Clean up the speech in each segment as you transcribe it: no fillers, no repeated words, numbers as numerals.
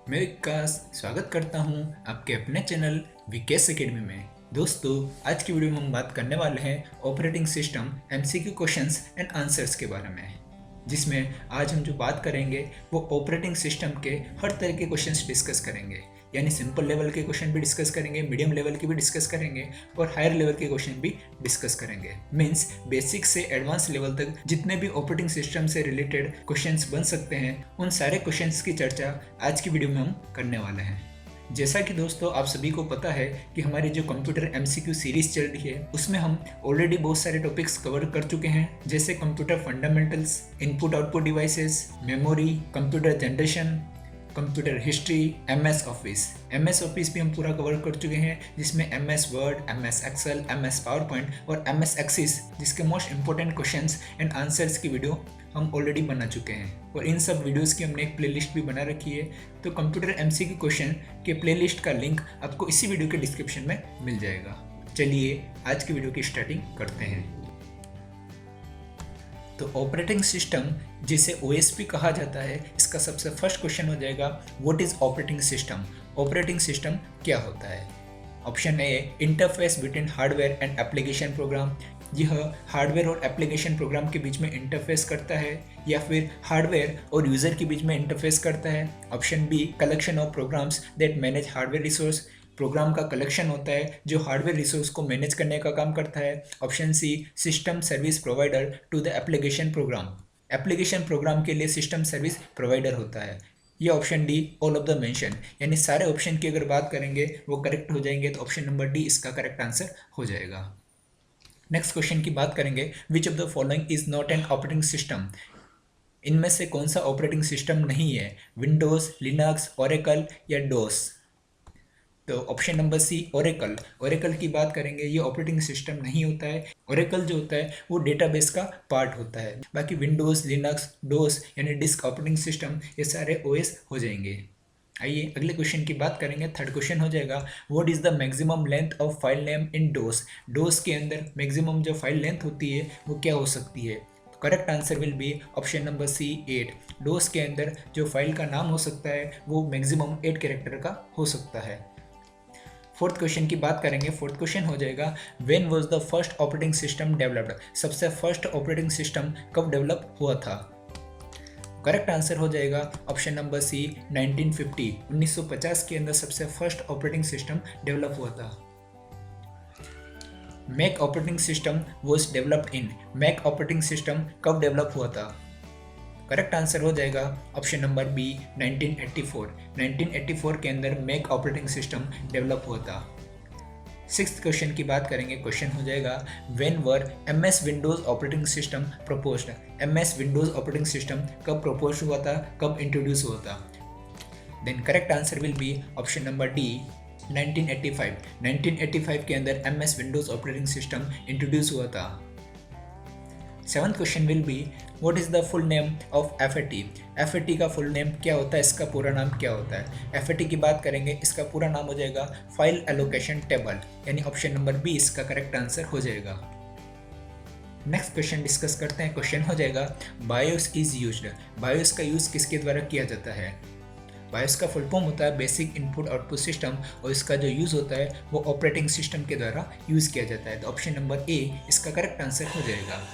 मैं विकास स्वागत करता हूं आपके अपने चैनल विकेस एकेडमी में। दोस्तों, आज की वीडियो में हम बात करने वाले हैं operating system MCQ questions and answers के बारे में, जिसमें आज हम जो बात करेंगे वो ऑपरेटिंग सिस्टम के हर तरह के क्वेश्चंस डिस्कस करेंगे। यानी सिंपल लेवल के क्वेश्चन भी डिस्कस करेंगे, मीडियम लेवल के भी डिस्कस करेंगे और हायर लेवल के क्वेश्चन भी डिस्कस करेंगे। मीन्स बेसिक से एडवांस लेवल तक जितने भी ऑपरेटिंग सिस्टम से रिलेटेड क्वेश्चंस बन सकते हैं, उन सारे क्वेश्चंस की चर्चा आज की वीडियो में हम करने वाले हैं। जैसा कि दोस्तों आप सभी को पता है कि हमारी जो कंप्यूटर एमसीक्यू सीरीज चल रही है उसमें हम ऑलरेडी बहुत सारे टॉपिक्स कवर कर चुके हैं, जैसे computer fundamentals, input output devices, memory, computer generation, computer history, MS Office भी हम पूरा कवर कर चुके हैं, जिसमें MS Word, MS Excel, MS PowerPoint और एमएस एक्सिस जिसके most important questions and answers की वीडियो हम ऑलरेडी बना चुके हैं और इन सब वीडियोस की हमने एक प्लेलिस्ट भी बना रखी है। तो कंप्यूटर एमसीक्यू क्वेश्चन के प्लेलिस्ट का लिंक आपको इसी वीडियो के डिस्क्रिप्शन में मिल जाएगा। चलिए आज की वीडियो की स्टार्टिंग करते हैं। तो ऑपरेटिंग सिस्टम जिसे ओएस भी कहा जाता है, इसका सबसे फर्स्ट क्वेश्चन हो जाएगा what is operating system. Operating system क्या होता है? Option A interface between hardware and application program. यह हार्डवेयर और एप्लीकेशन प्रोग्राम के बीच में इंटरफेस करता है, या फिर हार्डवेयर और यूजर के बीच में इंटरफेस करता है। Option B collection of programs that manage hardware resource. Program का कलेक्शन होता है जो हार्डवेयर रिसोर्स को मैनेज करने का काम करता है। Option C system service provider to the application program. Application program के लिए सिस्टम सर्विस प्रोवाइडर होता है। ये option D all of the mention, यानी सारे ऑप्शन की अगर बात करेंगे वो करेक्ट हो जाएंगे, तो ऑप्शन नंबर डी इसका करेक्ट आंसर हो जाएगा। नेक्स्ट क्वेश्चन की बात करेंगे विच of the following is not an operating system. इनमें से कौन सा ऑपरेटिंग सिस्टम नहीं है? विंडोज, लिनक्स, ओरेकल या डोस। तो option number C Oracle. Oracle की बात करेंगे, ये ऑपरेटिंग सिस्टम नहीं होता है। ओरेकल जो होता है वो डेटाबेस का पार्ट होता है। बाकी विंडोज, लिनक्स, डोस यानी डिस्क ऑपरेटिंग सिस्टम ये सारे ओएस हो जाएंगे। आइए अगले क्वेश्चन की बात करेंगे। थर्ड क्वेश्चन हो जाएगा what is the maximum length of file name in DOS. DOS के अंदर मैक्सिमम जो फाइल लेंथ होती है वो क्या हो सकती है? Correct answer will be option number C 8। DOS के अंदर जो फाइल का नाम हो सकता है वो मैक्सिमम 8 कैरेक्टर का हो सकता है। फोर्थ क्वेश्चन की बात करेंगे। फोर्थ क्वेश्चन हो जाएगा when was the first operating system developed. सबसे फर्स्ट ऑपरेटिंग सिस्टम कब डेवलप हुआ था? करेक्ट आंसर हो जाएगा ऑप्शन नंबर सी 1950। 1950 के अंदर सबसे फर्स्ट ऑपरेटिंग सिस्टम डेवलप हुआ था। Mac operating system was developed in. Mac operating system कब डेवलप हुआ था? करेक्ट आंसर हो जाएगा ऑप्शन नंबर बी 1984। 1984 के अंदर मैक ऑपरेटिंग सिस्टम डेवलप हुआ था। सिक्स्थ क्वेश्चन की बात करेंगे। क्वेश्चन हो जाएगा when were MS Windows operating system proposed. MS Windows operating system कब प्रपोज हुआ था, कब इंट्रोड्यूस हुआ था? Then correct answer will be option number D 1985। 1985 के अंदर MS Windows operating system introduce हुआ था। Seventh question will be what is the full name of FAT. FAT का फुल नेम क्या होता है, इसका पूरा नाम क्या होता है? एफएटी की बात करेंगे, इसका पूरा नाम हो जाएगा फाइल एलोकेशन टेबल, यानी ऑप्शन नंबर बी इसका करेक्ट आंसर हो जाएगा। नेक्स्ट क्वेश्चन डिस्कस करते हैं। क्वेश्चन हो जाएगा बायोस इज यूज्ड। बायोस का यूज किसके द्वारा किया जाता है? बायोस का फुल फॉर्म होता है बेसिक इनपुट आउटपुट सिस्टम, और इसका जो यूज होता है वो ऑपरेटिंग सिस्टम के द्वारा यूज किया जाता है। तो ऑप्शन नंबर ए इसका करेक्ट आंसर हो जाएगा।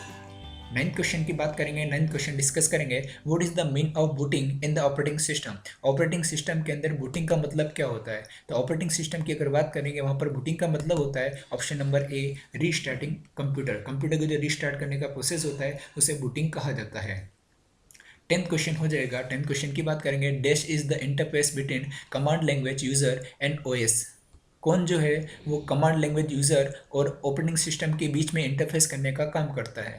नाइन्थ क्वेश्चन की बात करेंगे। नाइन्थ क्वेश्चन डिस्कस करेंगे what is the mean of booting in the operating system. Operating system के अंदर बूटिंग का मतलब क्या होता है? तो ऑपरेटिंग सिस्टम की अगर बात करेंगे वहाँ पर बूटिंग का मतलब होता है ऑप्शन नंबर ए रीस्टार्टिंग कंप्यूटर। कंप्यूटर को जो रीस्टार्ट करने का प्रोसेस होता है उसे बूटिंग कहा जाता है। टेंथ क्वेश्चन हो जाएगा। टेंथ क्वेश्चन की बात करेंगे dash is the interface between command language user and OS. कौन जो है वो कमांड लैंग्वेज यूजर और ऑपरेटिंग सिस्टम के बीच में इंटरफेस करने का काम करता है?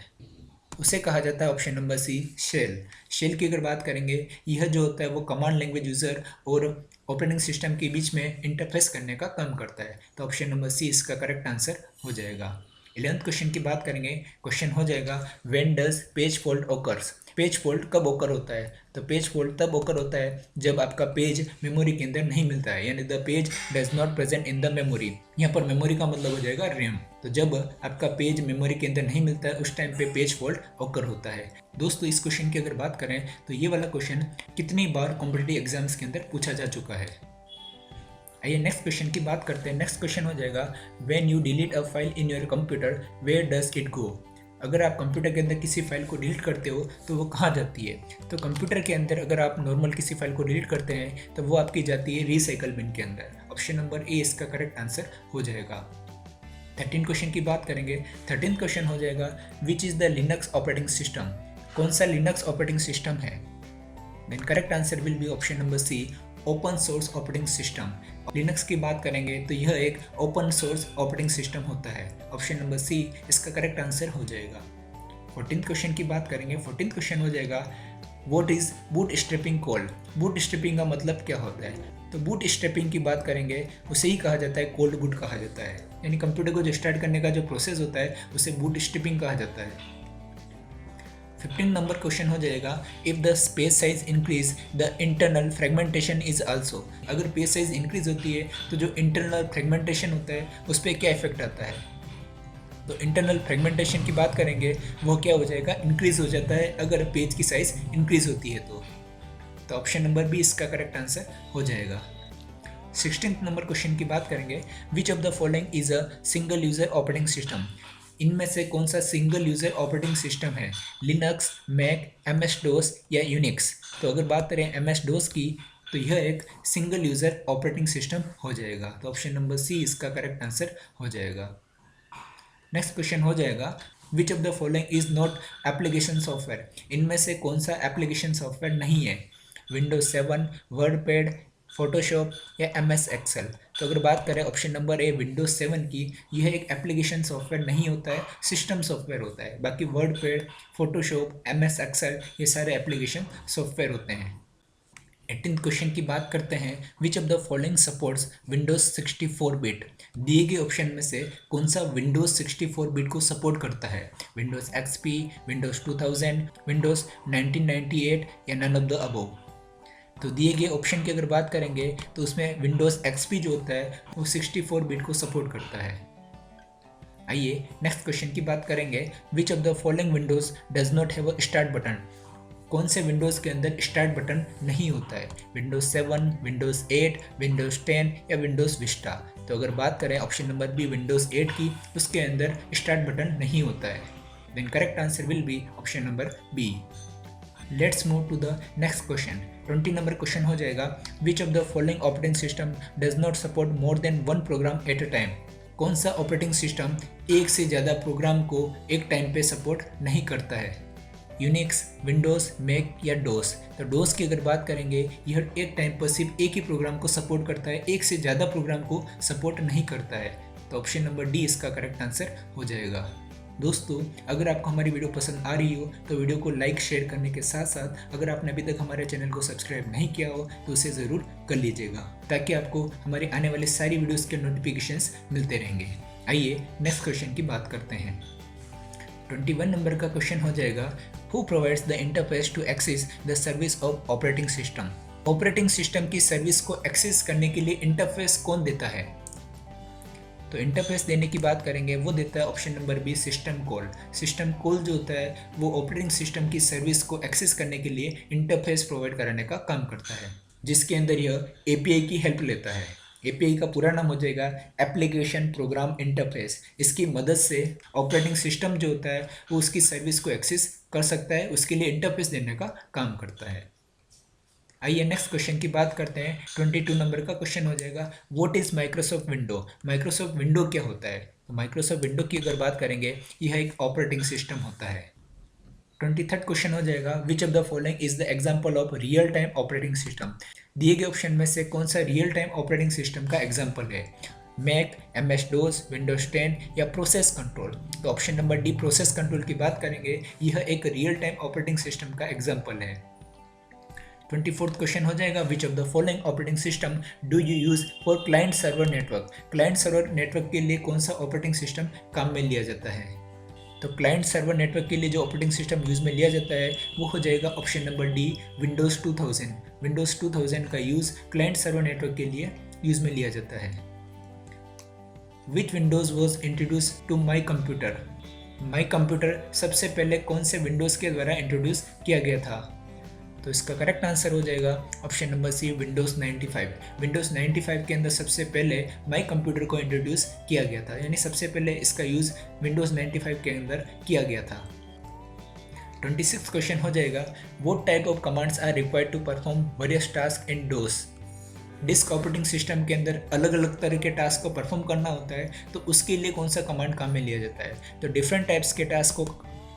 उसे कहा जाता है option number C shell. Shell की अगर बात करेंगे, यह जो होता है वो कमांड लैंग्वेज यूजर और ऑपरेटिंग सिस्टम के बीच में इंटरफेस करने का काम करता है। तो ऑप्शन नंबर सी इसका करेक्ट आंसर हो जाएगा। 11th क्वेश्चन की बात करेंगे। क्वेश्चन हो जाएगा when does page fault occurs. Page fault कब ओकर होता है? तो पेज फॉल्ट तब ओकर होता है जब आपका पेज मेमोरी के अंदर नहीं मिलता है, यानी the page does not present in the memory. यहाँ पर मेमोरी का मतलब हो जाएगा रैम। तो जब आपका पेज मेमोरी के अंदर नहीं मिलता है उस टाइम पे पेज फॉल्ट ओकर होता है। दोस्तों इस क्वेश्चन की अगर बात करें तो ये वाला क्वेश्चन कितनी बार कॉम्पिटिटिव एग्जाम्स के अंदर पूछा जा चुका है। आइए नेक्स्ट क्वेश्चन की बात करते हैं। नेक्स्ट क्वेश्चन हो जाएगा when you delete a file in your computer where does it go? अगर आप कंप्यूटर के अंदर किसी फाइल को डिलीट करते हो तो वो कहाँ जाती है? तो कंप्यूटर के अंदर अगर आप नॉर्मल किसी फाइल को डिलीट करते हैं तो वो आपकी जाती है रिसाइकल बिन के अंदर। ऑप्शन नंबर ए इसका करेक्ट आंसर हो जाएगा। 13 क्वेश्चन की बात करेंगे। 13 क्वेश्चन हो जाएगा which is the Linux operating system? कौन सा लिनक्स ऑपरेटिंग सिस्टम है? Then correct answer will be option number C open source operating system. Linux की बात करेंगे तो यह एक ओपन सोर्स ऑपरेटिंग सिस्टम होता है। ऑप्शन नंबर सी इसका करेक्ट आंसर हो जाएगा। 14th क्वेश्चन की बात करेंगे। 14th क्वेश्चन हो जाएगा what is boot strapping called? Boot strapping का मतलब क्या होता है? तो बूट स्ट्रैपिंग की बात करेंगे उसे ही कहा जाता है कोल्ड बूट कहा जाता है, यानी कंप्यूटर को जो स्टार्ट करने का जो प्रोसेस होता है उसे बूट स्ट्रैपिंग कहा जाता है। 15 नंबर क्वेश्चन हो जाएगा if the space size increase the internal fragmentation is also. अगर पेज साइज इंक्रीज होती है तो जो इंटरनल फ्रेगमेंटेशन होता है उस पर क्या इफेक्ट आता है? तो इंटरनल फ्रेगमेंटेशन की बात करेंगे वो क्या हो जाएगा? इंक्रीज हो जाता है अगर पेज की साइज इंक्रीज होती है तो ऑप्शन नंबर बी इसका करेक्ट आंसर हो जाएगा। 16th नंबर क्वेश्चन की बात करेंगे विच of the following is a single user operating system? इनमें से कौन सा सिंगल यूजर ऑपरेटिंग सिस्टम है? लिनक्स, मैक, एमएस डोस या यूनिक्स? तो अगर बात करें एमएस डोस की तो यह एक सिंगल यूजर ऑपरेटिंग सिस्टम हो जाएगा। तो ऑप्शन नंबर सी इसका करेक्ट आंसर हो जाएगा। नेक्स्ट क्वेश्चन हो जाएगा which of the following is not application software? इनमें से कौन सा एप्लीकेशन सॉफ्टवेयर नहीं है? विंडोज 7, वर्डपैड, फोटोशॉप या MS एक्सेल? तो अगर बात करें ऑप्शन नंबर ए विंडोज 7 की, यह एक एप्लीकेशन सॉफ्टवेयर नहीं होता है, सिस्टम सॉफ्टवेयर होता है। बाकी वर्डपैड, फोटोशॉप, MS एक्सेल ये सारे एप्लीकेशन सॉफ्टवेयर होते हैं। 18th क्वेश्चन की बात करते हैं विच of the following supports Windows 64 bit? दिए गए ऑप्शन में से कौन सा विंडोज 64 बिट को सपोर्ट करता है? विंडोज XP, विंडोज 2000, विंडोज 1998 या नन ऑफ द अबव? तो दिए गए ऑप्शन की अगर बात करेंगे तो उसमें विंडोज XP जो होता है वो 64 बिट को सपोर्ट करता है। आइए नेक्स्ट क्वेश्चन की बात करेंगे विच of the following Windows does not have a start button? कौन से विंडोज़ के अंदर स्टार्ट बटन नहीं होता है? विंडोज 7, विंडोज 8, विंडोज 10 या विंडोज विस्टा? तो अगर बात करें ऑप्शन नंबर बी विंडोज 8 की, उसके अंदर स्टार्ट बटन नहीं होता है। Then correct answer will be option number B. Let's move to the next question. 20 number question हो जाएगा which of the following operating system does not support more than one program at a time? कौन सा operating system एक से ज़्यादा programme को एक time पे सपोर्ट नहीं करता है? यूनिक्स, विंडोज़, मैक या डोस? तो डोस की अगर बात करेंगे यह एक टाइम पर सिर्फ एक ही प्रोग्राम को सपोर्ट करता है, एक से ज़्यादा प्रोग्राम को सपोर्ट नहीं करता है। तो ऑप्शन नंबर डी इसका करेक्ट आंसर हो जाएगा। दोस्तों अगर आपको हमारी वीडियो पसंद आ रही हो तो वीडियो को लाइक शेयर करने के साथ साथ अगर आपने अभी तक हमारे चैनल को सब्सक्राइब नहीं किया हो तो उसे ज़रूर कर लीजिएगा, ताकि आपको हमारी आने वाली सारी वीडियोस के नोटिफिकेशंस मिलते रहेंगे। आइए नेक्स्ट क्वेश्चन की बात करते हैं। 21 नंबर का क्वेश्चन हो जाएगा who provides the interface to access the service of operating system? Operating system की सर्विस को एक्सेस करने के लिए इंटरफेस कौन देता है? तो इंटरफेस देने की बात करेंगे वो देता है option number B system call. System call जो होता है वो ऑपरेटिंग सिस्टम की सर्विस को एक्सेस करने के लिए इंटरफेस प्रोवाइड कराने का काम करता है, जिसके अंदर यह API की हेल्प लेता है। API का पूरा नाम हो जाएगा एप्लीकेशन प्रोग्राम इंटरफेस। इसकी मदद से ऑपरेटिंग सिस्टम जो होता है वो उसकी सर्विस को एक्सेस कर सकता है, उसके लिए इंटरफेस देने का काम करता है। आइए नेक्स्ट क्वेश्चन की बात करते हैं। 22 नंबर का क्वेश्चन हो जाएगा what is Microsoft window? Microsoft window क्या होता है? तो माइक्रोसॉफ्ट विंडो की अगर बात करेंगे यह एक ऑपरेटिंग सिस्टम होता है। 23rd क्वेश्चन हो जाएगा which of the following is the example of real time operating system? दिए गए ऑप्शन में से कौन सा रियल टाइम ऑपरेटिंग सिस्टम का एग्जाम्पल है? मैक, MS DOS, विंडोज 10 या प्रोसेस कंट्रोल? तो option number D process control की बात करेंगे, यह एक रियल टाइम ऑपरेटिंग सिस्टम का एग्जाम्पल है। 24th क्वेश्चन हो जाएगा which of the following operating system do you use for client server network? Client server network के लिए कौन सा ऑपरेटिंग सिस्टम काम में लिया जाता है? तो क्लाइंट सर्वर नेटवर्क के लिए जो ऑपरेटिंग सिस्टम यूज़ में लिया जाता है वो हो जाएगा option number D, Windows 2000। Windows 2000 का यूज़ क्लाइंट सर्वर नेटवर्क के लिए यूज़ में लिया जाता है। Which Windows was introduce to my computer? My computer सबसे पहले कौन से विंडोज़ के द्वारा इंट्रोड्यूस किया गया था? तो इसका करेक्ट आंसर हो जाएगा option number C, Windows 95। Windows 95 के अंदर सबसे पहले माई कंप्यूटर को इंट्रोड्यूस किया गया था, यानी सबसे पहले इसका यूज़ विंडोज़ 95 के अंदर किया गया था। 26 क्वेश्चन हो जाएगा, what type of commands are required to perform various task in DOS? Disk operating system के अंदर अलग अलग तरह के टास्क को परफॉर्म करना होता है, तो उसके लिए कौन सा कमांड काम में लिया जाता है? तो डिफरेंट टाइप्स के टास्क को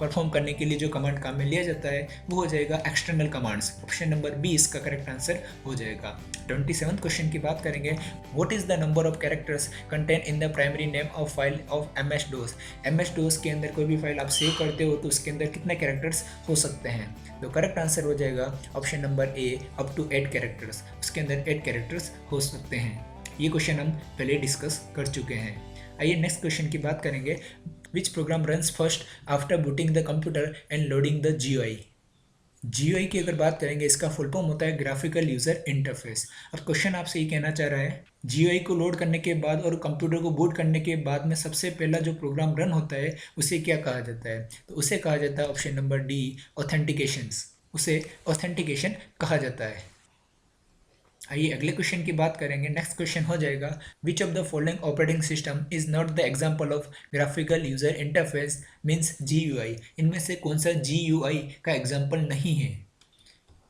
परफॉर्म करने के लिए जो कमांड काम में लिया जाता है वो हो जाएगा external commands. Option number B इसका करेक्ट आंसर हो जाएगा। 27th क्वेश्चन की बात करेंगे, what is the number of characters contain in the primary name of file of M S DOS? M S DOS के अंदर कोई भी फाइल आप सेव करते हो तो उसके अंदर कितने कैरेक्टर्स हो सकते हैं? तो करेक्ट आंसर हो जाएगा option number A, up to 8 characters. उसके अंदर 8 कैरेक्टर्स हो सकते हैं। ये क्वेश्चन हम पहले डिस्कस कर चुके हैं। आइए नेक्स्ट क्वेश्चन की बात करेंगे, which program runs first after booting the computer and loading the GUI? GUI की अगर बात करेंगे इसका फुल फॉर्म होता है ग्राफिकल यूजर इंटरफेस। अब क्वेश्चन आपसे ये कहना चाह रहा है GUI को लोड करने के बाद और कंप्यूटर को बूट करने के बाद में सबसे पहला जो प्रोग्राम रन होता है उसे क्या कहा जाता है? तो उसे कहा जाता है ऑप्शन नंबर डी, ऑथेंटिकेशंस। उसे ऑथेंटिकेशन कहा जाता है। आइए अगले क्वेश्चन की बात करेंगे। नेक्स्ट क्वेश्चन हो जाएगा, which of the following operating system is not the example of graphical user interface means GUI? इनमें से कौन सा GUI का एग्जांपल नहीं है?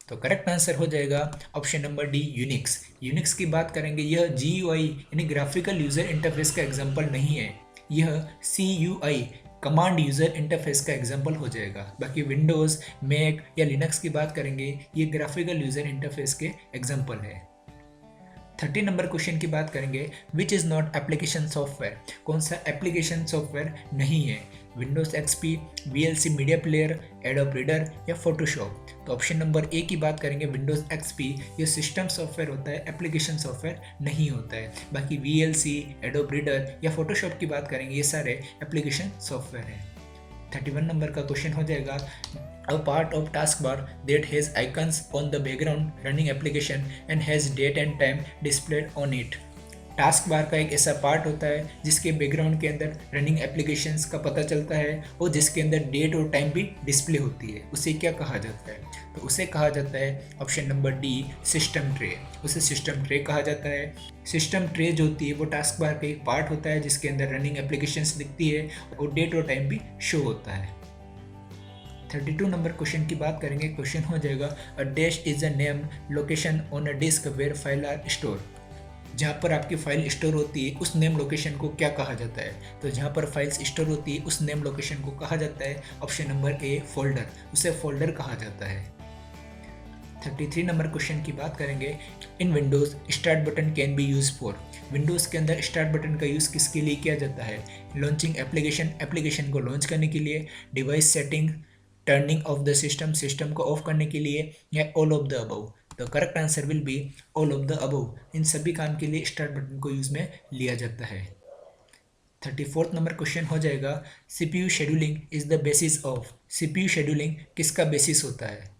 तो करेक्ट आंसर हो जाएगा option number D, Unix. Unix की बात करेंगे, यह GUI यानी ग्राफिकल यूजर इंटरफेस का एग्जांपल नहीं है, यह CUI कमांड यूजर इंटरफेस का एग्जांपल हो जाएगा। बाकी विंडोज़, मैक या लिनक्स की बात करेंगे, ये ग्राफिकल यूजर इंटरफेस के एग्जांपल है। 30 नंबर क्वेश्चन की बात करेंगे, which is not application software? कौन सा एप्लीकेशन सॉफ्टवेयर नहीं है? Windows XP, VLC media player, adobe reader या फोटोशॉप? तो ऑप्शन नंबर ए की बात करेंगे, विंडोज XP ये सिस्टम सॉफ्टवेयर होता है, एप्लीकेशन सॉफ्टवेयर नहीं होता है। बाकी VLC, एडोब रीडर या फोटोशॉप की बात करेंगे, ये सारे एप्लीकेशन सॉफ्टवेयर हैं। 31 नंबर का क्वेश्चन हो जाएगा, a part of taskbar that has icons on the background running application and has date and time displayed on it. Task bar का एक ऐसा पार्ट होता है जिसके बैकग्राउंड के अंदर रनिंग एप्लीकेशंस का पता चलता है और जिसके अंदर डेट और टाइम भी डिस्प्ले होती है, उसे क्या कहा जाता है? तो उसे कहा जाता है option number D, system tray. उसे सिस्टम ट्रे कहा जाता है। सिस्टम ट्रे जो होती है वो टास्क बार का एक पार्ट होता है जिसके अंदर रनिंग एप्लीकेशंस दिखती है और डेट और टाइम भी शो होता है। 32 नंबर क्वेश्चन की बात करेंगे। क्वेश्चन हो जाएगा, a dash is a name location on a disk where file are store. जहाँ पर आपकी फाइल स्टोर होती है उस नेम लोकेशन को क्या कहा जाता है? तो जहाँ पर फाइल्स स्टोर होती है उस नेम लोकेशन को कहा जाता है ऑप्शन नंबर ए, फोल्डर। उसे फोल्डर कहा जाता है। 33 नंबर क्वेश्चन की बात करेंगे, इन Windows start button can be use for. Windows के अंदर स्टार्ट बटन का यूज़ किसके लिए किया जाता है? लॉन्चिंग एप्लीकेशन को लॉन्च करने के लिए, device setting, turning off the system को ऑफ करने के लिए, या ऑल ऑफ द अबव? तो correct answer will be all of the above. इन सभी काम के लिए स्टार्ट बटन को यूज़ में लिया जाता है। 34th नंबर क्वेश्चन हो जाएगा, CPU scheduling is the basis of. CPU scheduling किसका बेसिस होता है?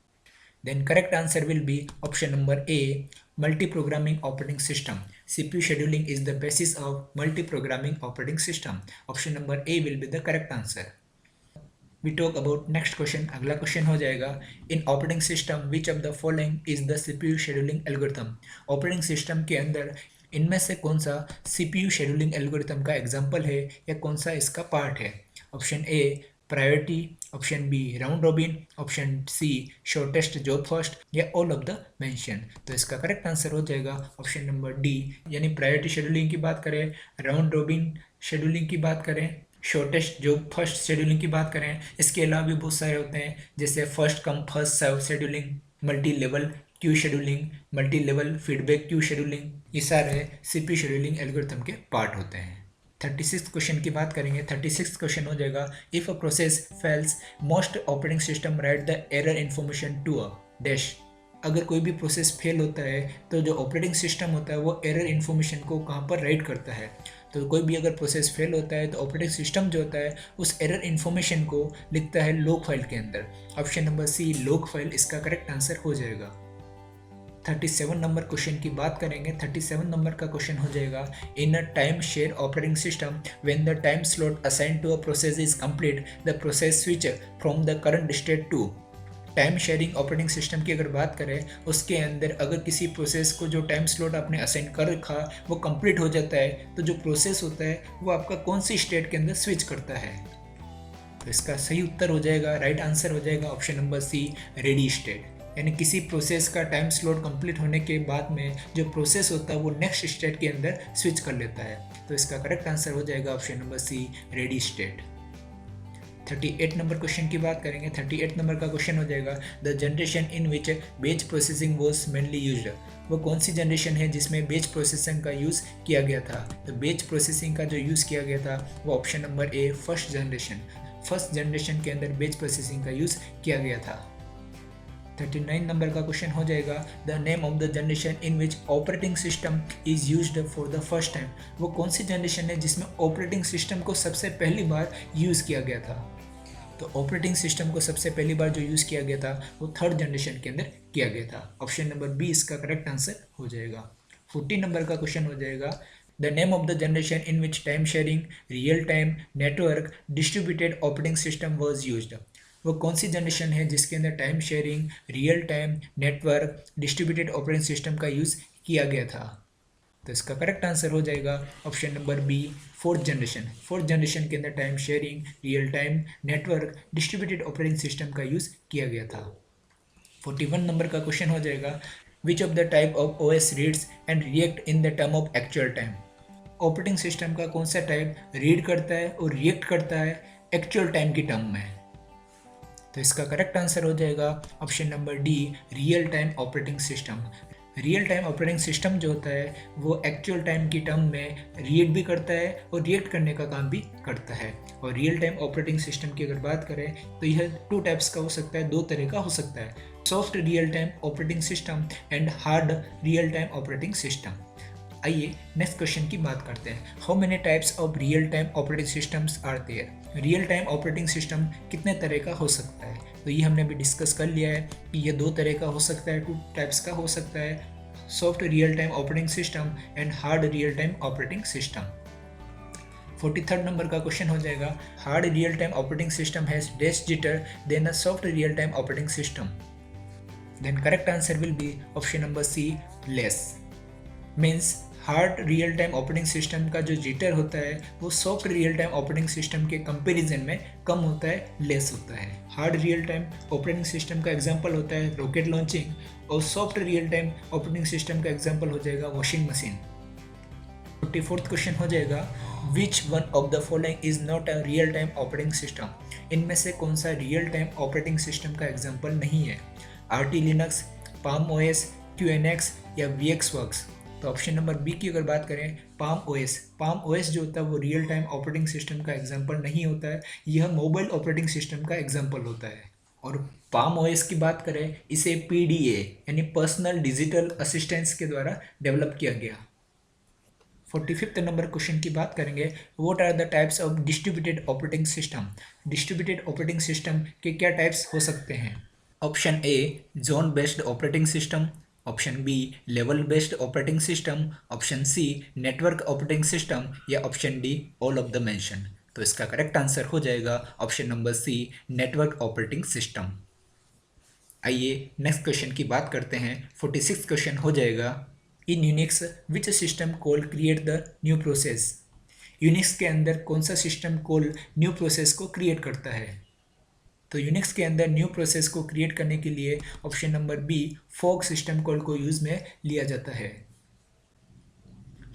Then correct answer will be option number A, multi programming operating system. CPU scheduling is the basis of multi programming operating system. Option number A will be the correct answer. We talk about next question. अगला question हो जाएगा, in operating system which of the following is the CPU scheduling algorithm. Operating system के अंदर इनमें से कौन सा CPU scheduling algorithm का एग्जाम्पल है या कौन सा इसका पार्ट है? Option A, priority, option B, round robin, option C, shortest job first, या ऑल ऑफ द मेंशन? तो इसका करेक्ट आंसर हो जाएगा ऑप्शन नंबर डी, यानी प्रायोरिटी शेड्यूलिंग की बात करें, राउंड रॉबिन शेड्यूलिंग की बात करें, शॉर्टेस्ट जॉब फर्स्ट शेड्यूलिंग की बात करें, इसके अलावा भी बहुत सारे होते हैं जैसे first come first serve scheduling, multi level queue scheduling, multi level feedback queue scheduling, ये सारे CPU शेड्यूलिंग एल्गोरिथम के पार्ट होते हैं। 36 क्वेश्चन की बात करेंगे। 36 क्वेश्चन हो जाएगा, if a process fails most operating system write the error information to a dash. अगर कोई भी प्रोसेस फेल होता है तो जो ऑपरेटिंग सिस्टम होता है वो एरर इन्फॉर्मेशन को कहाँ पर राइट करता है? तो कोई भी अगर प्रोसेस फेल होता है तो ऑपरेटिंग सिस्टम जो होता है उस एरर इन्फॉर्मेशन को लिखता है लॉग फाइल के अंदर। Option number C log file इसका करेक्ट आंसर हो जाएगा। 37 नंबर क्वेश्चन की बात करेंगे। 37 नंबर का क्वेश्चन हो जाएगा, in a time share operating system when the time slot assigned to a process is complete the process switch from the current state to. Time sharing operating system की अगर बात करें उसके अंदर अगर किसी प्रोसेस को जो टाइम स्लॉट आपने असाइन कर रखा वो कंप्लीट हो जाता है तो जो प्रोसेस होता है वो आपका कौन सी स्टेट के अंदर स्विच करता है। तो इसका सही उत्तर हो जाएगा, राइट आंसर हो जाएगा option number C ready state. यानी किसी प्रोसेस का टाइम स्लॉट कंप्लीट होने के बाद में जो प्रोसेस होता है वो नेक्स्ट स्टेट के अंदर स्विच कर लेता है। तो इसका करेक्ट आंसर हो जाएगा option number C ready state. 38 number question की बात करेंगे। 38 नंबर का क्वेश्चन हो जाएगा, द जनरेशन इन विच बेच प्रोसेसिंग वॉज मेनली यूज्ड। वो कौन सी जनरेशन है जिसमें बेच प्रोसेसिंग का यूज़ किया गया था। तो बेच प्रोसेसिंग का जो यूज़ किया गया था वो ऑप्शन नंबर ए फर्स्ट जनरेशन। फर्स्ट जनरेशन के अंदर बेच प्रोसेसिंग का यूज़ किया गया था। 39 नंबर का क्वेश्चन हो जाएगा, the name of the generation in which operating system is used for the first time. वो कौन सी जनरेशन है जिसमें ऑपरेटिंग सिस्टम को सबसे पहली बार यूज़ किया गया था। तो ऑपरेटिंग सिस्टम को सबसे पहली बार जो यूज़ किया गया था वो थर्ड जनरेशन के अंदर किया गया था। ऑप्शन नंबर बी इसका करेक्ट आंसर हो जाएगा। 40 नंबर का क्वेश्चन हो जाएगा, the name of the generation in which time sharing real time network distributed operating system was used. वो कौन सी जनरेशन है जिसके अंदर time sharing real time network distributed operating system का यूज़ किया गया था। तो इसका करेक्ट आंसर हो जाएगा option number B fourth generation. Fourth generation के अंदर time sharing real time network distributed operating system का यूज़ किया गया था। 41 नंबर का क्वेश्चन हो जाएगा, which of the type of OS reads and react in the term of actual time. Operating system का कौन सा टाइप रीड करता है और रिएक्ट करता है एक्चुअल टाइम की टर्म में। तो इसका करेक्ट आंसर हो जाएगा option number D real time operating system. Real time operating system जो होता है वो एक्चुअल टाइम की टर्म में रीड भी करता है और रिएक्ट करने का काम भी करता है। और रियल टाइम ऑपरेटिंग सिस्टम की अगर बात करें तो यह टू टाइप्स का हो सकता है, दो तरह का हो सकता है, soft real time operating system and hard real time operating system. आइए नेक्स्ट क्वेश्चन की बात करते हैं, how many types of real time operating systems are there. Real time operating system कितने तरह का हो सकता है। तो ये हमने अभी डिस्कस कर लिया है कि ये दो तरह का हो सकता है, टू टाइप्स का हो सकता है, soft real time operating system and hard real time operating system. 43rd number का क्वेश्चन हो जाएगा, hard real time operating system has less jitter than a soft real time operating system. Then correct answer will be option number C less. Means hard real time operating system का जो jitter होता है वो soft real time operating system के comparison में कम होता है, लेस होता है। Hard real time operating system का एग्जांपल होता है रॉकेट लॉन्चिंग और soft real time operating system का एग्जांपल हो जाएगा वॉशिंग मशीन। 44th क्वेश्चन हो जाएगा, which one of the following is not a real time operating system. इनमें से कौन सा रियल टाइम ऑपरेटिंग सिस्टम का एग्जांपल नहीं है। आरटी लिनक्स, पाम ओएस, क्यूएनएक्स या वीएक्सवर्क्स। तो ऑप्शन नंबर बी की अगर बात करें पाम ओएस जो होता है वो रियल टाइम ऑपरेटिंग सिस्टम का एग्जांपल नहीं होता है, यह मोबाइल ऑपरेटिंग सिस्टम का एग्जांपल होता है। और पाम ओएस की बात करें इसे पीडीए यानी पर्सनल डिजिटल असिस्टेंस के द्वारा डेवलप किया गया। 45th नंबर क्वेश्चन की बात करेंगे, what are the types of distributed operating system. Distributed operating system के क्या टाइप्स हो सकते हैं। Option A zone based operating system, option B level based operating system, option C network operating system या option D all of the mention. तो इसका correct answer हो जाएगा option number C network operating system. आइए next question की बात करते हैं। 46 क्वेश्चन हो जाएगा, in Unix which system call create the new process. Unix के अंदर कौन सा सिस्टम कॉल न्यू प्रोसेस को क्रिएट करता है। तो यूनिक्स के अंदर न्यू प्रोसेस को क्रिएट करने के लिए option number B fork system call को यूज में लिया जाता है।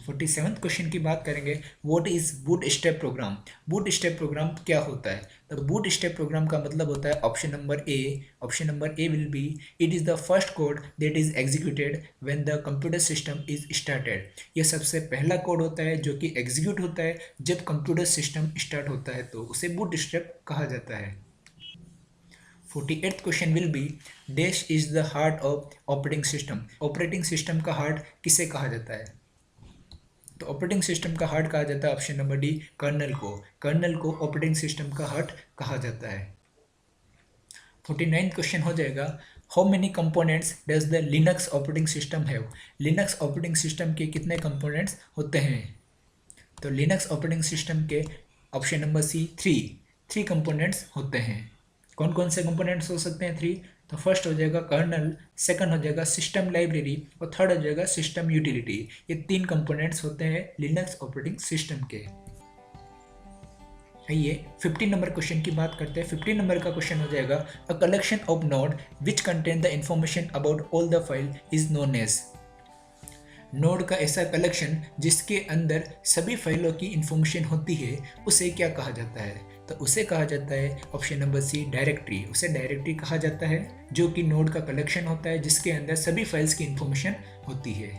47th क्वेश्चन की बात करेंगे, what is boot step program. Boot step program क्या होता है। तो बूट स्टेप प्रोग्राम का मतलब होता है option number A will B it is the first code that is executed when the computer system is started. यह सबसे पहला कोड होता है जो कि एग्जीक्यूट होता है जब कंप्यूटर सिस्टम स्टार्ट होता है, तो उसे बूट स्टेप कहा जाता है। 48th question will B dash is the heart of operating system. Operating system का हार्ट किसे कहा जाता है। तो ऑपरेटिंग सिस्टम का हार्ट कहा जाता है ऑप्शन नंबर डी कर्नल को। कर्नल को ऑपरेटिंग सिस्टम का हार्ट कहा जाता है। 49th क्वेश्चन हो जाएगा, how many components does the Linux operating system have. Linux operating system के कितने कंपोनेंट्स होते हैं। तो लिनक्स ऑपरेटिंग सिस्टम के ऑप्शन नंबर सी 3 कंपोनेंट्स होते हैं। कौन कौन से कंपोनेंट्स हो सकते हैं 3। तो फर्स्ट हो जाएगा कर्नल, सेकंड हो जाएगा सिस्टम लाइब्रेरी और थर्ड हो जाएगा सिस्टम यूटिलिटी। ये 3 कंपोनेंट्स होते हैं लिनक्स ऑपरेटिंग सिस्टम के। आइए 15 नंबर क्वेश्चन की बात करते हैं। 15 नंबर का क्वेश्चन हो जाएगा, a collection of node which contain the information about all the file is known as. Node का ऐसा कलेक्शन जिसके अंदर सभी फाइलों की इंफॉर्मेशन होती है उसे क्या कहा जाता है। तो उसे कहा जाता है ऑप्शन नंबर सी डायरेक्टरी। उसे डायरेक्टरी कहा जाता है जो कि नोड का कलेक्शन होता है जिसके अंदर सभी फाइल्स की इंफॉर्मेशन होती है।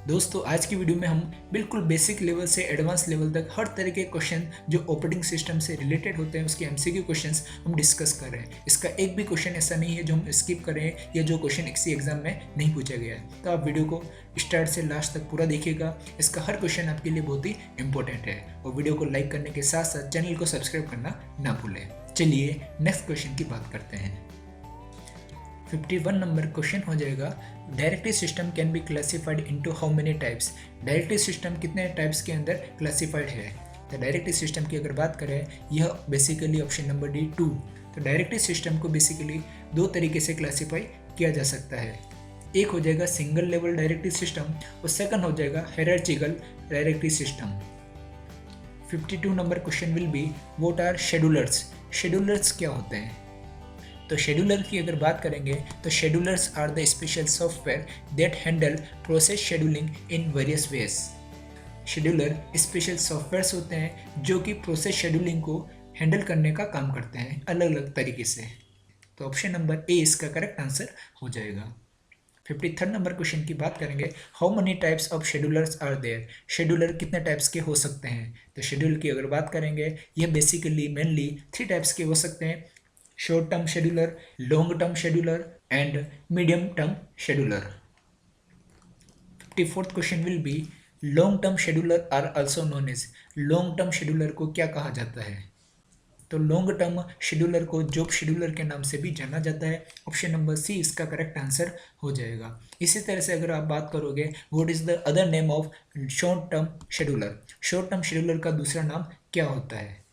दोस्तों आज की वीडियो में हम बिल्कुल बेसिक लेवल से एडवांस लेवल तक हर तरह के क्वेश्चन जो ऑपरेटिंग सिस्टम से रिलेटेड होते हैं उसके एमसीक्यू क्वेश्चंस हम डिस्कस कर रहे हैं। इसका एक भी क्वेश्चन ऐसा नहीं है जो हम स्किप कर रहे हैं या जो क्वेश्चन किसी एग्जाम में नहीं पूछा गया है। तो आप वीडियो को स्टार्ट से लास्ट तक पूरा देखिएगा, इसका हर क्वेश्चन आपके लिए बहुत ही इंपॉर्टेंट है। और वीडियो को लाइक करने के साथ साथ चैनल को सब्सक्राइब करना ना भूलें। चलिए नेक्स्ट क्वेश्चन की बात करते हैं। 51 नंबर क्वेश्चन हो जाएगा, directory system can be classified into how many types. Directory system कितने टाइप्स के अंदर क्लासिफाइड है। तो डायरेक्टरी सिस्टम की अगर बात करें यह बेसिकली ऑप्शन नंबर डी 2। तो डायरेक्टरी सिस्टम को बेसिकली 2 तरीके से क्लासिफाई किया जा सकता है। एक हो जाएगा सिंगल लेवल डायरेक्टरी सिस्टम और सेकंड हो जाएगा hierarchical directory system. 52 number question will be, what are schedulers. Schedulers क्या होते हैं। तो शेड्यूलर की अगर बात करेंगे तो schedulers are the special software that handle process scheduling in various ways. Scheduler special softwares होते हैं जो कि प्रोसेस शेड्यूलिंग को हैंडल करने का काम करते हैं अलग अलग तरीके से। तो ऑप्शन नंबर ए इसका करेक्ट आंसर हो जाएगा। 53rd नंबर क्वेश्चन की बात करेंगे, how many types of schedulers are there. Scheduler कितने टाइप्स के हो सकते हैं। तो शेड्यूल की अगर बात करेंगे यह बेसिकली मेनली 3 टाइप्स के हो सकते हैं, short term scheduler, long term scheduler and medium term scheduler. 54th question will be, long term scheduler are also known as. Long term scheduler को क्या कहा जाता है। तो लॉन्ग टर्म शेड्यूलर को जॉब शेड्यूलर के नाम से भी जाना जाता है। ऑप्शन नंबर सी इसका करेक्ट आंसर हो जाएगा। इसी तरह से अगर आप बात करोगे what is the other name of short term scheduler. Short term scheduler का दूसरा नाम क्या होता है।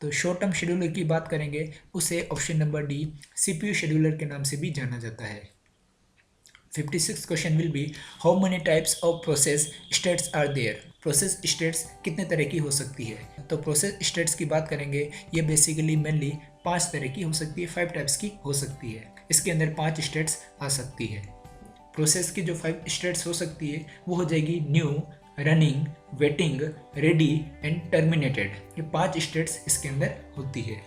तो शॉर्ट टर्म शेड्यूलर की बात करेंगे उसे option number D CPU scheduler के नाम से भी जाना जाता है। 56th question will be, how many types of process states are there. Process states कितने तरह की हो सकती है। तो प्रोसेस स्टेट्स की बात करेंगे ये बेसिकली मेनली 5 तरह की हो सकती है, 5 टाइप्स की हो सकती है। इसके अंदर 5 स्टेट्स आ सकती है। प्रोसेस की जो 5 स्टेट्स हो सकती है वो हो जाएगी new, running, waiting, ready and terminated. ये 5 स्टेट्स इसके अंदर होती है।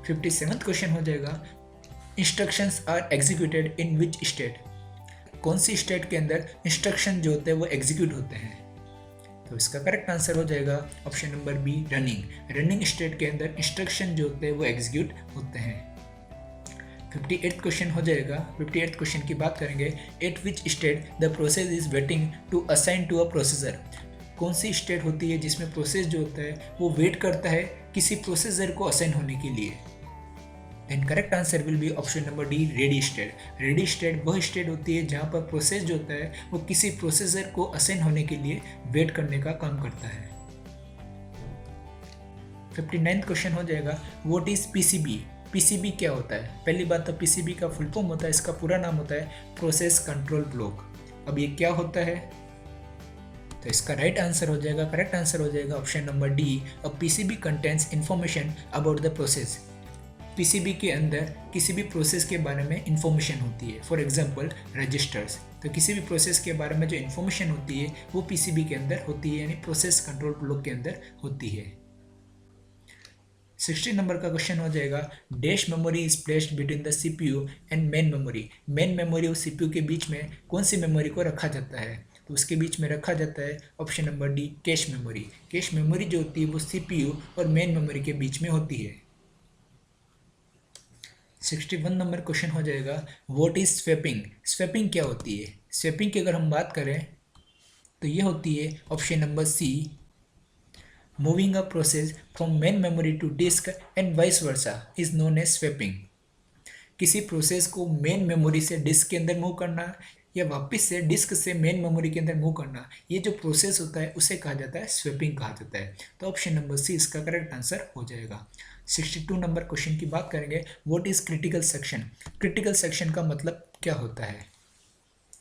57th क्वेश्चन हो जाएगा, instructions are executed in which state. कौन सी स्टेट के अंदर इंस्ट्रक्शन जो होते हैं वो एग्जीक्यूट होते हैं। तो इसका करेक्ट आंसर हो जाएगा option number B running. Running state के अंदर इंस्ट्रक्शन जो होते हैं वो एग्जीक्यूट होते हैं। 58th क्वेश्चन हो जाएगा। 58th क्वेश्चन की बात करेंगे, at which state the process is waiting to assign to a processor. कौन सी स्टेट होती है जिसमें प्रोसेस जो होता है वो वेट करता है किसी प्रोसेसर को असाइन होने के लिए। Then correct answer will be option number D ready state. Ready state वह स्टेट होती है जहाँ पर प्रोसेस जो होता है वो किसी प्रोसेसर को असाइन होने के लिए वेट करने का काम करता है। 59th क्वेश्चन हो जाएगा, व्हाट इज पीसीबी। पीसीबी क्या होता है। पहली बात तो पीसीबी का फुल फॉर्म होता है, इसका पूरा नाम होता है प्रोसेस कंट्रोल ब्लॉक। अब ये क्या होता है। तो इसका राइट आंसर हो जाएगा, करेक्ट आंसर हो जाएगा option number D, a PCB contains information about the process. PCB के अंदर किसी भी प्रोसेस के बारे में इंफॉर्मेशन होती है, फॉर एग्जांपल रजिस्टर्स। तो किसी भी प्रोसेस के बारे में जो इंफॉर्मेशन होती है वो पीसीबी के अंदर होती है, यानी प्रोसेस कंट्रोल ब्लॉक के अंदर होती है। 60 नंबर का क्वेश्चन हो जाएगा, dash memory is placed between the CPU and main memory. Main memory और सीपीयू के बीच में कौन सी मेमोरी को रखा जाता है। तो उसके बीच में रखा जाता है option number D cache memory. Cache memory जो होती है वो सीपीयू और मेन मेमोरी के बीच में होती है। 61 नंबर क्वेश्चन हो जाएगा, व्हाट इज स्वैपिंग। स्वैपिंग क्या होती है। स्वैपिंग की अगर हम बात करें तो ये होती है option number C, moving a process from main memory to disk and vice versa is known as swapping. किसी प्रोसेस को मेन मेमोरी से डिस्क के अंदर मूव करना या वापस से डिस्क से मेन मेमोरी के अंदर मूव करना, ये जो प्रोसेस होता है उसे कहा जाता है स्वैपिंग कहा जाता है। तो ऑप्शन नंबर सी इसका करेक्ट आंसर हो जाएगा। 62 नंबर क्वेश्चन की बात करेंगे, what is critical section. Critical section का मतलब क्या होता है?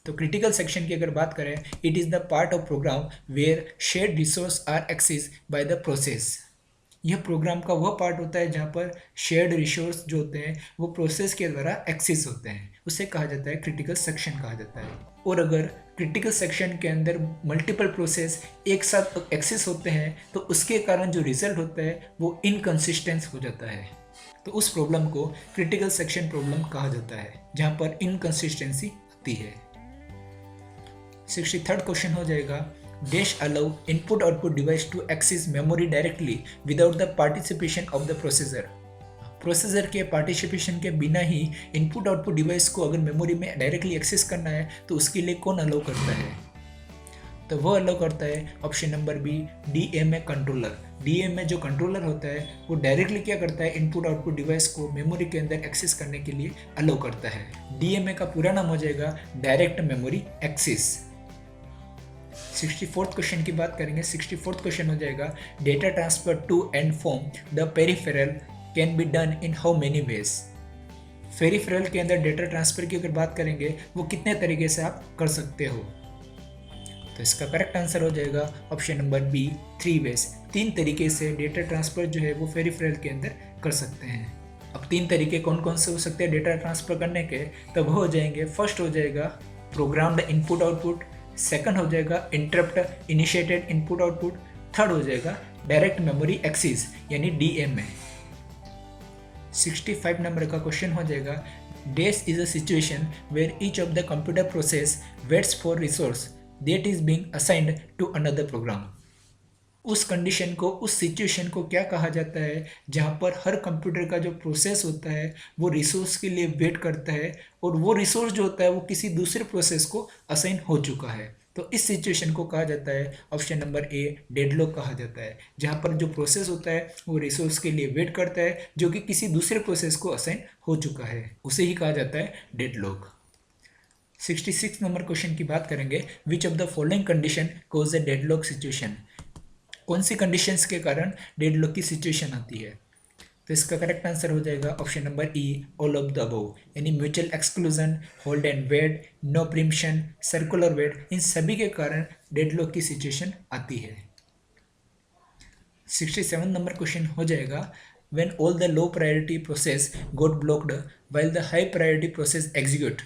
तो क्रिटिकल सेक्शन की अगर बात करें, it is the part of program where shared resource are access by the process. यह प्रोग्राम का वह पार्ट होता है जहाँ पर शेयर्ड रिसोर्स जो होते हैं वो प्रोसेस के द्वारा एक्सेस होते हैं, उसे कहा जाता है क्रिटिकल सेक्शन कहा जाता है। और अगर क्रिटिकल सेक्शन के अंदर मल्टीपल प्रोसेस एक साथ एक्सेस होते हैं तो उसके कारण जो रिजल्ट होता है वो इनकन्सिस्टेंस हो जाता है। तो उस प्रॉब्लम को क्रिटिकल सेक्शन प्रॉब्लम कहा जाता है जहाँ पर इनकन्सिस्टेंसी आती है। 63rd क्वेश्चन हो जाएगा, dash allow input output device to access memory directly without the participation of the processor. Processor के पार्टिसिपेशन के बिना ही इनपुट आउटपुट डिवाइस को अगर मेमोरी में डायरेक्टली एक्सेस करना है तो उसके लिए कौन अलाउ करता है? तो वो अलाउ करता है option number B, DMA controller. DMA जो कंट्रोलर होता है वो डायरेक्टली क्या करता है, इनपुट आउटपुट डिवाइस को मेमोरी के अंदर एक्सेस करने के लिए अलाउ करता है। डीएमए का पूरा नाम हो जाएगा direct memory access. 64th question की बात करेंगे। 64th क्वेश्चन हो जाएगा, data transfer to and from the peripheral can be done in how many ways. Peripheral के अंदर डेटा ट्रांसफर की अगर बात करेंगे वो कितने तरीके से आप कर सकते हो? तो इसका करेक्ट आंसर हो जाएगा ऑप्शन नंबर बी, 3 वेज। 3 तरीके से डेटा ट्रांसफर जो है वो पेरिफेरल के अंदर कर सकते हैं। अब 3 तरीके कौन कौन से हो सकते हैं डेटा ट्रांसफर करने के? तो वो हो जाएंगे, फर्स्ट हो जाएगा प्रोग्राम्ड इनपुट आउटपुट, सेकंड हो जाएगा interrupt initiated input output, third हो जाएगा डायरेक्ट मेमोरी एक्सेस यानी डीएमए। 65 नंबर का क्वेश्चन हो जाएगा, dash is a situation where each of the computer process waits for resource that is being assigned to another program. उस condition को, उस situation को क्या कहा जाता है जहाँ पर हर कंप्यूटर का जो प्रोसेस होता है वो रिसोर्स के लिए वेट करता है और वो रिसोर्स जो होता है वो किसी दूसरे प्रोसेस को असाइन हो चुका है। तो इस सिचुएशन को कहा जाता है ऑप्शन नंबर ए, डेडलॉक कहा जाता है, जहाँ पर जो प्रोसेस होता है वो रिसोर्स के लिए वेट करता है जो कि किसी दूसरे प्रोसेस को असाइन हो चुका है, उसे ही कहा जाता है डेडलॉक। 66 नंबर क्वेश्चन की बात करेंगे, विच of the following condition cause a deadlock situation. कौन सी कंडीशंस के कारण डेडलॉक की सिचुएशन आती है? तो इसका करेक्ट आंसर हो जाएगा option number E, all of the above, यानी mutual exclusion, hold and wait, no preemption, circular wait, इन सभी के कारण डेडलॉक की सिचुएशन आती है। 67 नंबर क्वेश्चन हो जाएगा, when all the low priority process got blocked while the high priority process execute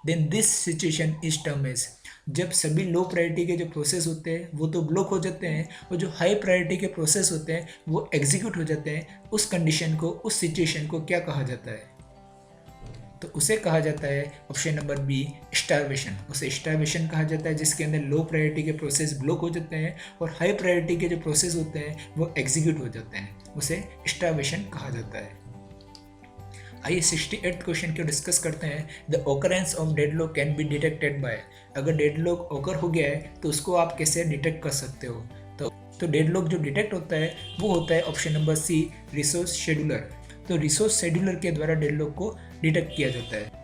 then this situation is term as. जब सभी लो प्रायोरिटी के जो प्रोसेस होते हैं वो तो ब्लॉक हो जाते हैं और जो हाई प्रायोरिटी के प्रोसेस होते हैं वो एग्जीक्यूट हो जाते हैं, उस कंडीशन को, उस सिचुएशन को क्या कहा जाता है? तो उसे कहा जाता है ऑप्शन नंबर बी, स्टारवेशन। उसे स्टारवेशन कहा जाता है जिसके अंदर लो प्रायोरिटी के प्रोसेस ब्लॉक हो जाते हैं और हाई प्रायोरिटी के जो प्रोसेस होते हैं वो एग्जीक्यूट हो जाते हैं, उसे स्टारवेशन कहा जाता है। आइए 68th क्वेश्चन को डिस्कस करते हैं। The occurrence of deadlock can be detected by. अगर डेडलॉक ऑकर हो गया है तो उसको आप कैसे डिटेक्ट कर सकते हो? तो डेडलॉक जो डिटेक्ट होता है वो होता है option number C, resource scheduler. तो रिसोर्स शेड्यूलर के द्वारा डेडलॉक को डिटेक्ट किया जाता है।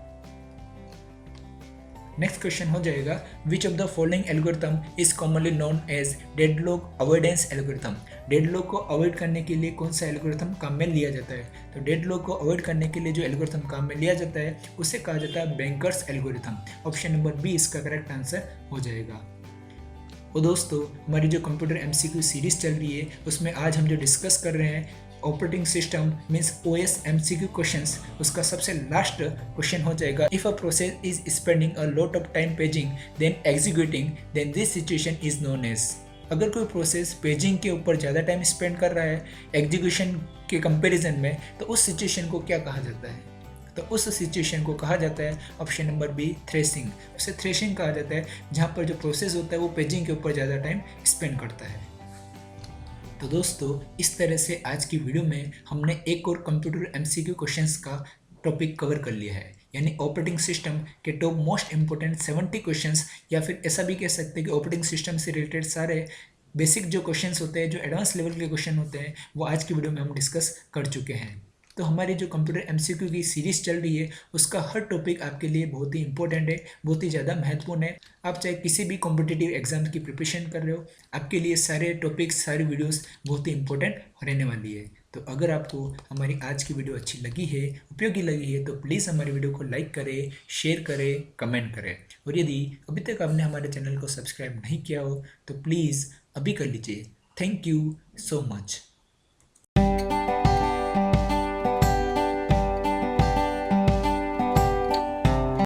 नेक्स्ट क्वेश्चन हो जाएगा, which of the following algorithm is commonly known as deadlock avoidance algorithm. Deadlock को अवॉइड करने के लिए कौन सा एल्गोरिथम काम में लिया जाता है? तो डेडलॉक को अवॉइड करने के लिए जो एल्गोरिथम काम में लिया जाता है उसे कहा जाता है banker's algorithm. Option number B इसका करेक्ट आंसर हो जाएगा। और दोस्तों, हमारी जो कंप्यूटर एमसीक्यू सीरीज चल रही है उसमें आज हम जो डिस्कस कर रहे हैं operating system means OS MCQ questions, उसका सबसे लास्ट क्वेश्चन हो जाएगा, if a process is spending a lot of time paging then executing then this situation is known as. अगर कोई प्रोसेस पेजिंग के ऊपर ज़्यादा टाइम स्पेंड कर रहा है एग्जीक्यूशन के कंपैरिजन में, तो उस सिचुएशन को क्या कहा जाता है? तो उस सिचुएशन को कहा जाता है ऑप्शन नंबर बी, थ्रेशिंग। उसे थ्रेशिंग कहा जाता है जहाँ पर जो प्रोसेस होता है वो पेजिंग के ऊपर ज़्यादा टाइम स्पेंड करता है। तो दोस्तों, इस तरह से आज की वीडियो में हमने एक और कंप्यूटर एमसीक्यू क्वेश्चंस का टॉपिक कवर कर लिया है। यानी ऑपरेटिंग सिस्टम के टॉप मोस्ट इंपोर्टेंट 70 क्वेश्चंस, या फिर ऐसा भी कह सकते हैं कि ऑपरेटिंग सिस्टम से रिलेटेड सारे बेसिक जो क्वेश्चंस होते हैं, जो एडवांस लेवल के क्वेश्चन होते हैं, वो आज की वीडियो में हम डिस्कस कर चुके हैं। तो हमारी जो कंप्यूटर एमसीक्यू की सीरीज चल रही है, उसका हर टॉपिक आपके लिए बहुत ही इंपॉर्टेंट है, बहुत ही ज़्यादा महत्वपूर्ण है। आप चाहे किसी भी कॉम्पिटिटिव एग्जाम की प्रिपरेशन कर रहे हो, आपके लिए सारे टॉपिक्स, सारी वीडियोस बहुत ही इंपॉर्टेंट रहने वाली है। तो अगर आपको हमारी आज की वीडियो अच्छी लगी है, उपयोगी लगी है, तो प्लीज़ हमारी वीडियो को लाइक करें, शेयर करें, कमेंट करें। और यदि अभी तक आपने हमारे चैनल को सब्सक्राइब नहीं किया हो तो प्लीज़ अभी कर लीजिए। Thank you so much.